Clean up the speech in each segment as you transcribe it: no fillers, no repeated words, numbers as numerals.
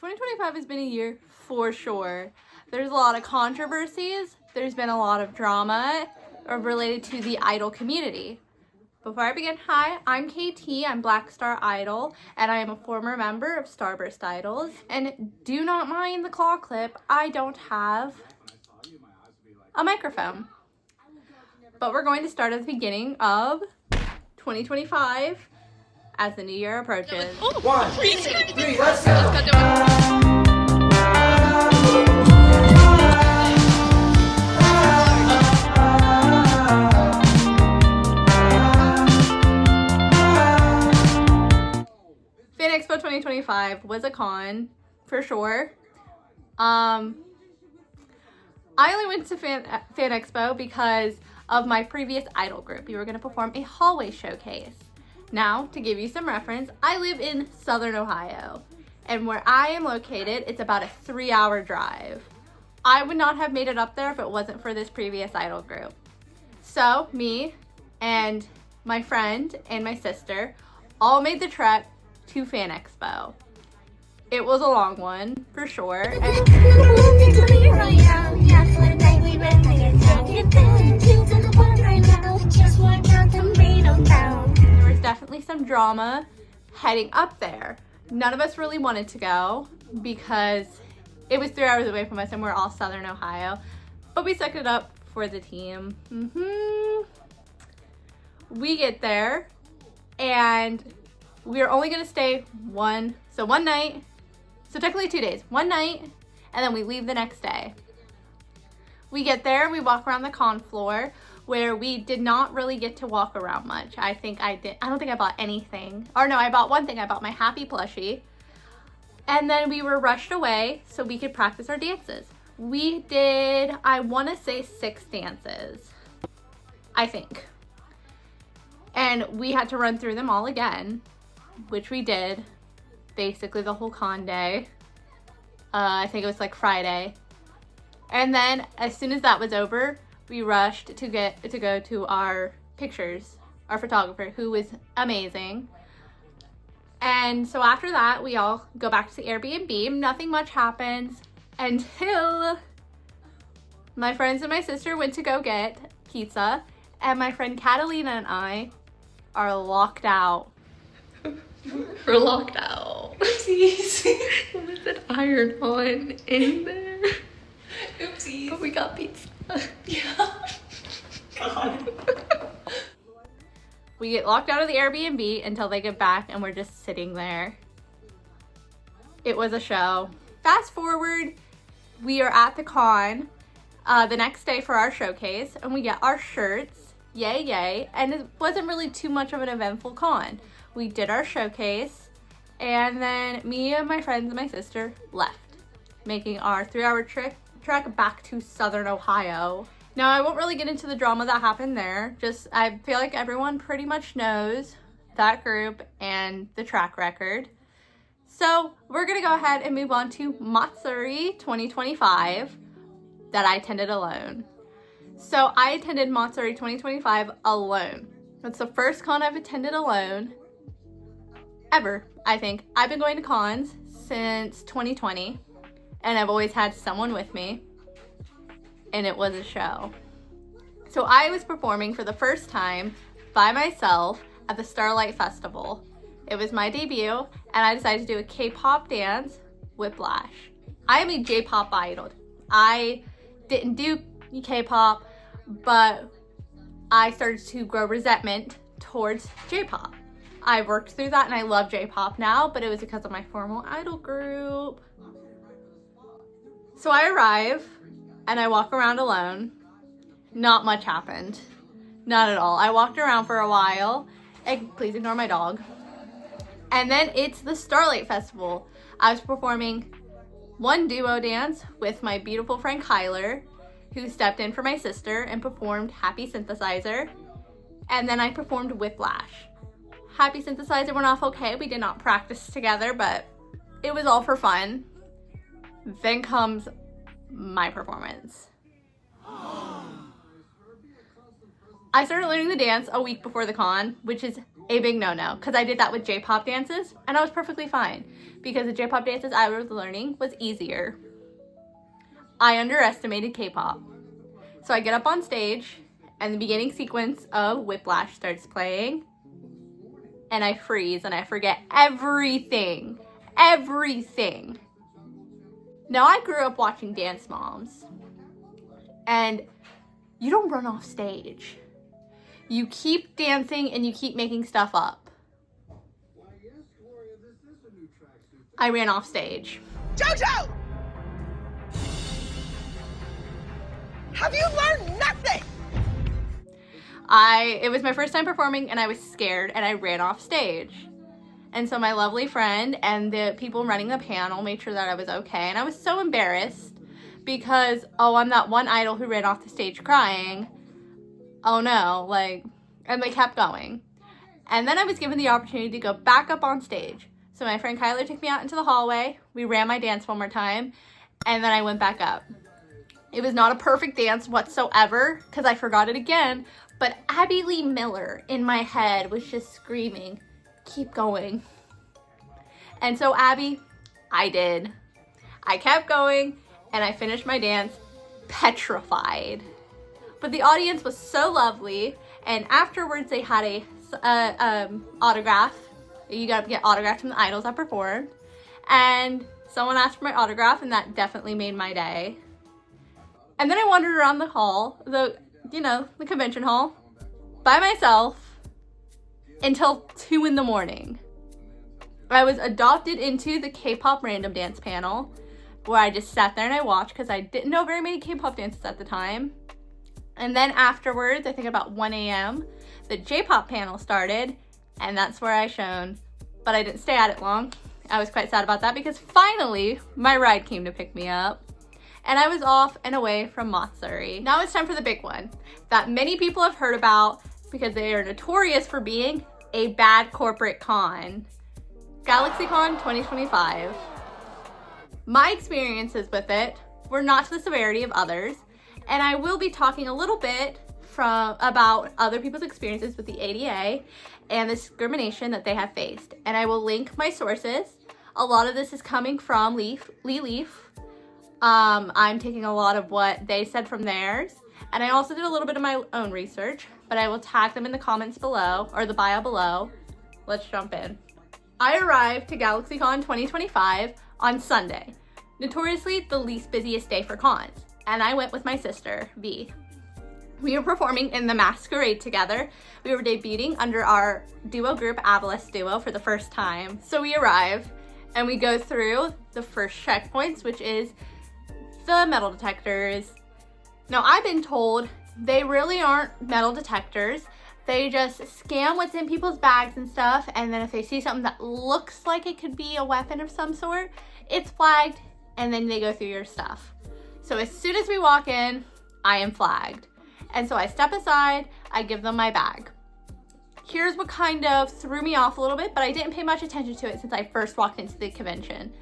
2025 has been a year for sure. There's a lot of controversies. There's been a lot of drama related to the idol community. Before I begin, hi, I'm KT, I'm Black Star Idol, and I am a former member of Starburst Idols. And do not mind the claw clip, I don't have a microphone. But we're going to start at the beginning of 2025 as the new year approaches. Oh, 1, 2, 3, let's go! Fanexpo 2025 was a con, for sure. I only went to Fanexpo because of my previous idol group. We were going to perform a hallway showcase. Now, to give you some reference, I live in Southern Ohio, and where I am located, it's about a 3-hour drive. I would not have made it up there if it wasn't for this previous idol group. So, me and my friend and my sister all made the trek to Fanexpo. It was a long one, for sure. There was definitely some drama heading up there. None of us really wanted to go because it was 3 hours away from us and we're all Southern Ohio. But we sucked it up for the team. We get there and we're only gonna stay one night. So technically 2 days, one night, and then we leave the next day. We get there, we walk around the con floor where we did not really get to walk around much. I don't think I bought anything. Or no, I bought one thing, I bought my happy plushie. And then we were rushed away so we could practice our dances. We did, I wanna say 6 dances, I think. And we had to run through them all again, which we did. Basically the whole con day. I think it was like Friday. And then as soon as that was over, we rushed to go to our pictures, our photographer, who was amazing. And so after that, we all go back to the Airbnb. Nothing much happens until my friends and my sister went to go get pizza, and my friend Catalina and I are locked out. We're locked out. Oopsies. With an iron on in there. Oopsies. But we got pizza. Yeah. God. We get locked out of the Airbnb until they get back and we're just sitting there. It was a show. Fast forward, we are at the con the next day for our showcase and we get our shirts. Yay, yay. And it wasn't really too much of an eventful con. We did our showcase, and then me and my friends and my sister left, making our 3-hour trek back to Southern Ohio. Now, I won't really get into the drama that happened there. I feel like everyone pretty much knows that group and the track record. So we're gonna go ahead and move on to Matsuri 2025 that I attended alone. So I attended Matsuri 2025 alone. That's the first con I've attended alone ever, I think. I've been going to cons since 2020 and I've always had someone with me, and it was a show. So I was performing for the first time by myself at the Starlight Festival. It was my debut and I decided to do a K-pop dance, Whiplash. I am a J-pop idol. I didn't do K-pop, but I started to grow resentment towards J-pop. I worked through that and I love J-pop now, but it was because of my former idol group. So I arrive and I walk around alone. Not much happened. Not at all. I walked around for a while. Please ignore my dog. And then it's the Starlight Festival. I was performing one duo dance with my beautiful friend Kyler, who stepped in for my sister and performed Happy Synthesizer. And then I performed Whiplash. Happy Synthesizer went off okay. We did not practice together, but it was all for fun. Then comes my performance. I started learning the dance a week before the con, which is a big no-no, because I did that with J-pop dances, and I was perfectly fine, because the J-pop dances I was learning was easier. I underestimated K-pop. So I get up on stage, and the beginning sequence of Whiplash starts playing, and I freeze, and I forget everything. Everything. Now, I grew up watching Dance Moms, and you don't run off stage. You keep dancing and you keep making stuff up. I ran off stage. JoJo! Have you learned nothing? It was my first time performing, and I was scared, and I ran off stage. And so my lovely friend and the people running the panel made sure that I was okay. And I was so embarrassed because, oh, I'm that one idol who ran off the stage crying. Oh no, like, and they kept going. And then I was given the opportunity to go back up on stage. So my friend Kyler took me out into the hallway. We ran my dance one more time, and then I went back up. It was not a perfect dance whatsoever because I forgot it again, but Abby Lee Miller in my head was just screaming, keep going. And so Abby, I did. I kept going, and I finished my dance petrified. But the audience was so lovely, and afterwards they had a autograph. You got to get autographs from the idols that performed, and someone asked for my autograph, and that definitely made my day. And then I wandered around the hall, the convention hall, by myself until 2 in the morning. I was adopted into the K-pop random dance panel, where I just sat there and I watched because I didn't know very many K-pop dances at the time. And then afterwards, I think about 1 a.m., the J-pop panel started, and that's where I shone. But I didn't stay at it long. I was quite sad about that because finally my ride came to pick me up, and I was off and away from Matsuri. Now it's time for the big one that many people have heard about because they are notorious for being a bad corporate con. GalaxyCon 2025. My experiences with it were not to the severity of others, and I will be talking a little bit about other people's experiences with the ADA and the discrimination that they have faced. And I will link my sources. A lot of this is coming from Lee Leaf. I'm taking a lot of what they said from theirs, and I also did a little bit of my own research, but I will tag them in the comments below, or the bio below. Let's jump in. I arrived to GalaxyCon 2025 on Sunday, notoriously the least busiest day for cons, and I went with my sister, V. We were performing in the Masquerade together. We were debuting under our duo group, Avalis Duo, for the first time. So we arrive, and we go through the first checkpoints, which is the metal detectors. Now, I've been told they really aren't metal detectors. They just scan what's in people's bags and stuff, and then if they see something that looks like it could be a weapon of some sort, it's flagged, and then they go through your stuff. So as soon as we walk in, I am flagged. And so I step aside, I give them my bag. Here's what kind of threw me off a little bit, but I didn't pay much attention to it since I first walked into the convention.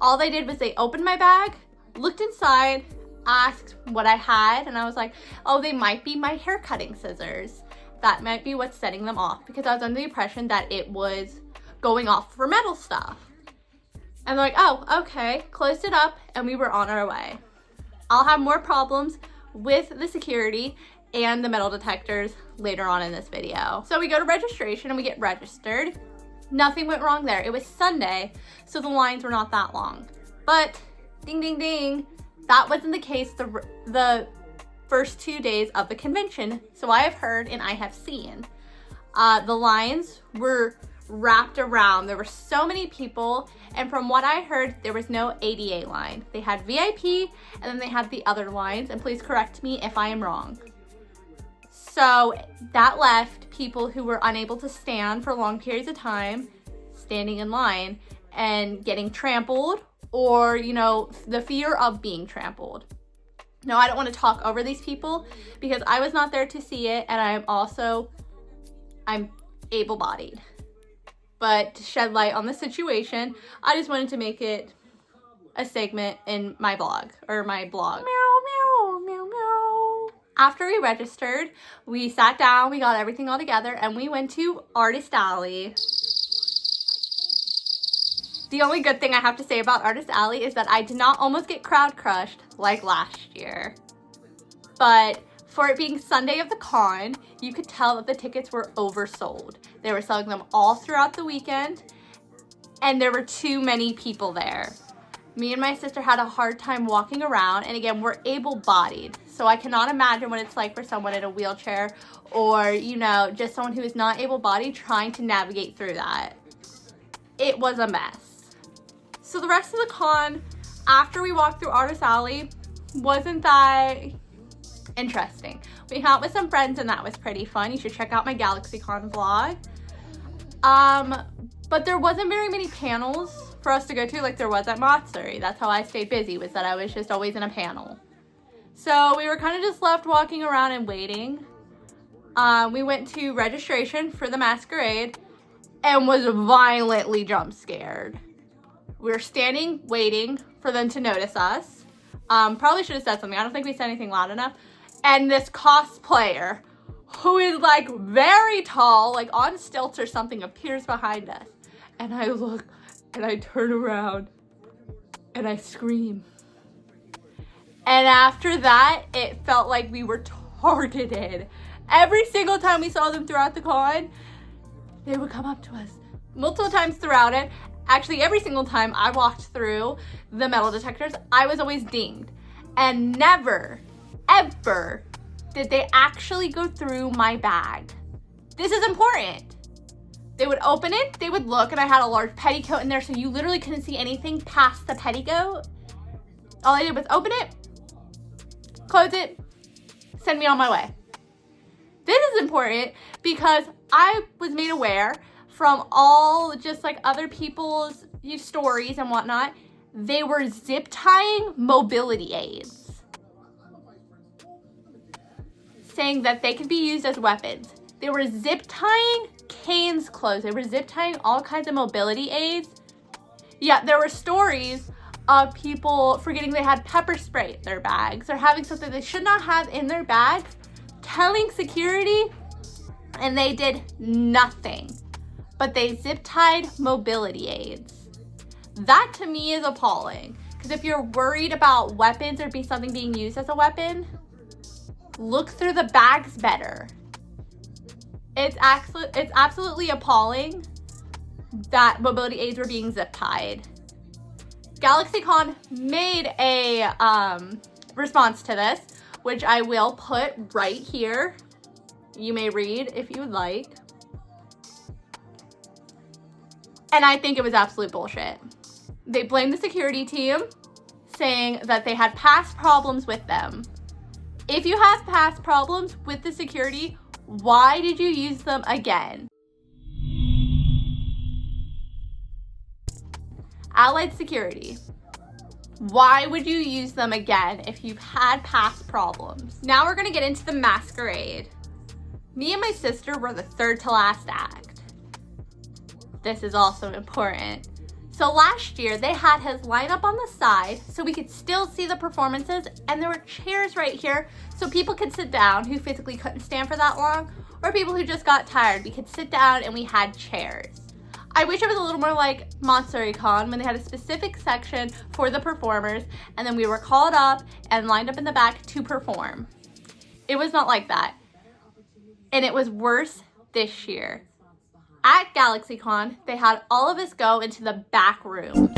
All they did was they opened my bag, looked inside, asked what I had, and I was like, oh, they might be my hair cutting scissors. That might be what's setting them off, because I was under the impression that it was going off for metal stuff. And they're like, oh, okay, closed it up, and we were on our way. I'll have more problems with the security and the metal detectors later on in this video. So we go to registration and we get registered. Nothing went wrong there. It was Sunday, so the lines were not that long. But ding, ding, ding, that wasn't the case the first 2 days of the convention. So I have heard and I have seen. The lines were wrapped around. There were so many people, and from what I heard, there was no ADA line. They had VIP, and then they had the other lines, and please correct me if I am wrong. So that left people who were unable to stand for long periods of time standing in line and getting trampled, or, the fear of being trampled. Now, I don't want to talk over these people because I was not there to see it, and I'm able-bodied. But to shed light on the situation, I just wanted to make it a segment in my blog, or my blog. Meow, meow, meow, meow. After we registered, we sat down, we got everything all together, and we went to Artist Alley. The only good thing I have to say about Artist Alley is that I did not almost get crowd crushed like last year. But for it being Sunday of the con, you could tell that the tickets were oversold. They were selling them all throughout the weekend, and there were too many people there. Me and my sister had a hard time walking around, and again, we're able-bodied, so I cannot imagine what it's like for someone in a wheelchair or, you know, just someone who is not able-bodied trying to navigate through that. It was a mess. So the rest of the con, after we walked through Artist Alley, wasn't that interesting. We hung out with some friends, and that was pretty fun. You should check out my GalaxyCon vlog. But there wasn't very many panels for us to go to like there was at Matsuri. That's how I stayed busy, was that I was just always in a panel. So we were kind of just left walking around and waiting. We went to registration for the masquerade and was violently jump scared. We were standing waiting for them to notice us. Probably should have said something. I don't think we said anything loud enough. And this cosplayer, who is like very tall, like on stilts or something, appears behind us. And I look and I turn around and I scream. And after that, it felt like we were targeted. Every single time we saw them throughout the con, they would come up to us multiple times throughout it. Actually, every single time I walked through the metal detectors, I was always dinged. And never, ever did they actually go through my bag. This is important. They would open it, they would look, and I had a large petticoat in there, so you literally couldn't see anything past the petticoat. All I did was open it, close it, send me on my way. This is important because I was made aware from all just like other people's stories and whatnot, they were zip tying mobility aids, saying that they could be used as weapons. They were zip tying canes closed. They were zip tying all kinds of mobility aids. Yeah, there were stories of people forgetting they had pepper spray in their bags or having something they should not have in their bags, telling security, and they did nothing. But they zip tied mobility aids. That to me is appalling. Because if you're worried about weapons or something being used as a weapon, look through the bags better. It's absolutely appalling that mobility aids were being zip tied. GalaxyCon made a response to this, which I will put right here. You may read if you would like. And I think it was absolute bullshit. They blamed the security team, saying that they had past problems with them. If you have past problems with the security, why did you use them again? Allied security. Why would you use them again if you've had past problems? Now we're gonna get into the masquerade. Me and my sister were the third to last act. This is also important. So last year they had his line up on the side so we could still see the performances, and there were chairs right here so people could sit down who physically couldn't stand for that long, or people who just got tired. We could sit down and we had chairs. I wish it was a little more like Matsuri Con when they had a specific section for the performers and then we were called up and lined up in the back to perform. It was not like that. And it was worse this year. At GalaxyCon, they had all of us go into the back room.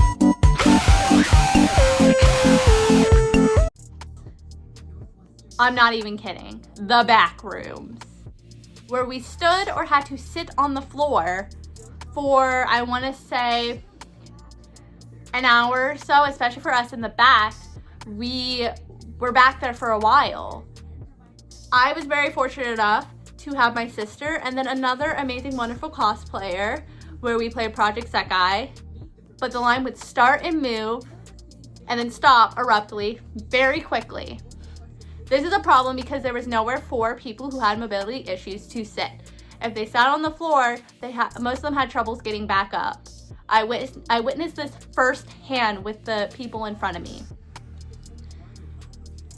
I'm not even kidding. The back rooms. Where we stood or had to sit on the floor for, I want to say, an hour or so, especially for us in the back. We were back there for a while. I was very fortunate enough to have my sister and then another amazing, wonderful cosplayer where we played Project Sekai. But the line would start and move and then stop abruptly very quickly. This is a problem because there was nowhere for people who had mobility issues to sit. If they sat on the floor, most of them had troubles getting back up. I witnessed this firsthand with the people in front of me.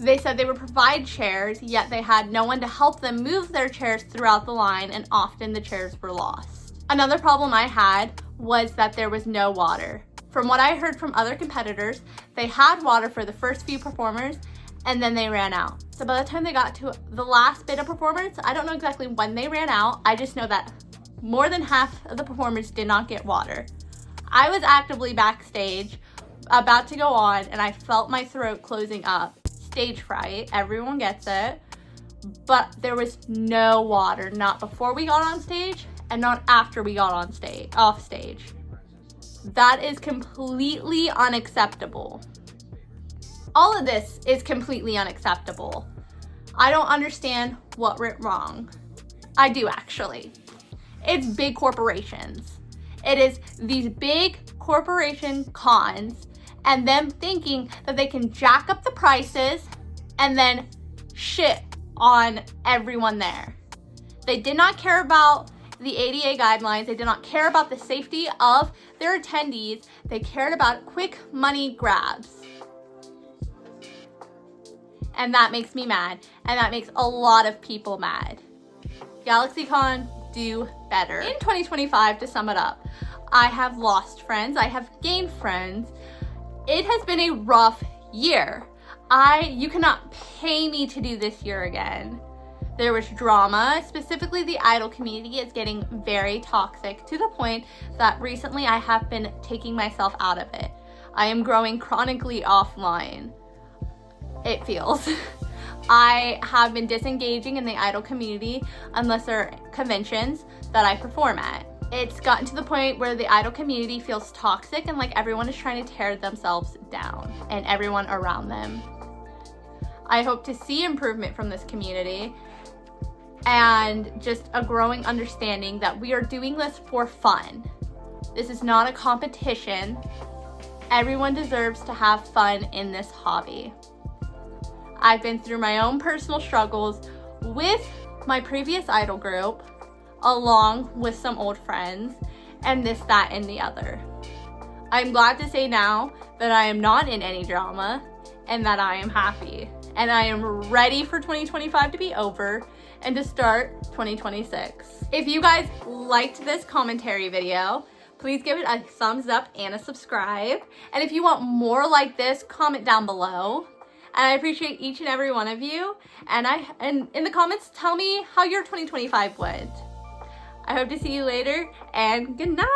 They said they would provide chairs, yet they had no one to help them move their chairs throughout the line, and often the chairs were lost. Another problem I had was that there was no water. From what I heard from other competitors, they had water for the first few performers and then they ran out. So by the time they got to the last bit of performance, I don't know exactly when they ran out. I just know that more than half of the performers did not get water. I was actively backstage, about to go on, and I felt my throat closing up. Stage fright, everyone gets it. But there was no water, not before we got on stage and not after we got on stage, off stage. That is completely unacceptable. All of this is completely unacceptable. I don't understand what went wrong. I do actually. It's big corporations. It is these big corporation cons and them thinking that they can jack up the prices and then shit on everyone there. They did not care about the ADA guidelines. They did not care about the safety of their attendees. They cared about quick money grabs. And that makes me mad. And that makes a lot of people mad. GalaxyCon, do better. In 2025, to sum it up, I have lost friends. I have gained friends. It has been a rough year. You cannot pay me to do this year again. There was drama, specifically the idol community is getting very toxic to the point that recently I have been taking myself out of it. I am growing chronically offline. It feels. I have been disengaging in the idol community unless there are conventions that I perform at. It's gotten to the point where the idol community feels toxic and like everyone is trying to tear themselves down and everyone around them. I hope to see improvement from this community and just a growing understanding that we are doing this for fun. This is not a competition. Everyone deserves to have fun in this hobby. I've been through my own personal struggles with my previous idol group, along with some old friends, and this, that, and the other. I'm glad to say now that I am not in any drama and that I am happy. And I am ready for 2025 to be over and to start 2026. If you guys liked this commentary video, please give it a thumbs up and a subscribe. And if you want more like this, comment down below. And I appreciate each and every one of you. And in the comments, tell me how your 2025 went. I hope to see you later, and good night.